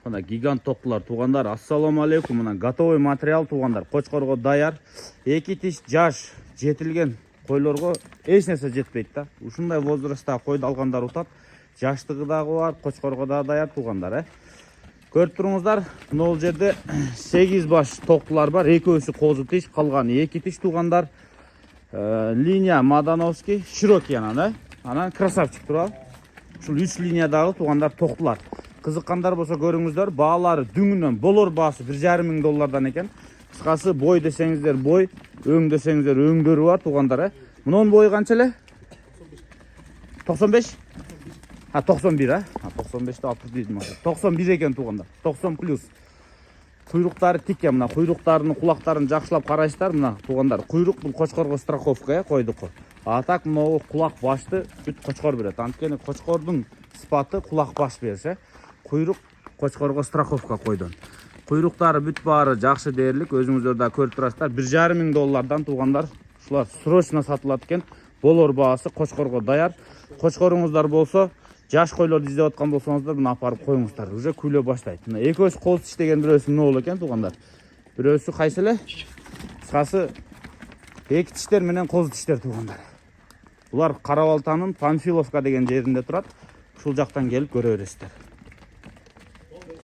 Мына гигант тоқтылар туғандар, ассаламу алейкум. Мына готовый материал туғандар, қошқорға даяр. 2 тиш жаш жетілген қойларға еш нәрсе жетпейді да. Ушундай возрастта қойды алғандар ұтат. Жаштығы дағы бар, қошқорға да даяр туғандар. Көріп тұрыңыздар, мына жерде 8 баш тоқтылар бар, екеуісі қозы тиш, қалғаны 2 тиш туғандар. Линия Мадановский, широкий анан красавчик туралы. Ушул 3 линиядағы туғандар тоқтылар. Қызыққандар болса көріңіздер, бағалары дүңінен болор басы $1,500 екен. Қысқасы бой десеңіздер бой, өң десеңіздер өңдері бар туғандар. Мұның бойы қаншалы? 95? 91, 95-ті алып дейдім. 91 екен туғандар. 90 плюс. Құйрықтары тике, мына құйрықтарының құлақтарын жақшылап қарайсыздар, мына туғандар. Құйрық бұл қошқорға страховка, қойдық. Атак мынау құлақ башты бүт қошқор береді. Анткені қошқордың сыпаты құлақ баш берсе, құйрық қошқорға страховка қойдын. Құйрықтары бүт бары жақсы дерлік, өзіңіздерді көріп тұрасыздар. $1,500 туғандар. Шулар срочно сатылады екен. Болор бағасы қошқорға даяр. Қошқорыңыздар болса, жаш қойларды іздеп отқан болсаңыздар, бұны апарып қойыңыздар. Уже күйле баштайды. Мына екеуісі қол тиштеген біреусі мынау екен туғандар. Біреусі қайсылы? Қысқасы 2 тиштер менен қозы тиштер туғандар. Бұлар Қарабалтаның Панфиловка деген жерінде тұрады. Шул жақтан келіп көре бересіздер.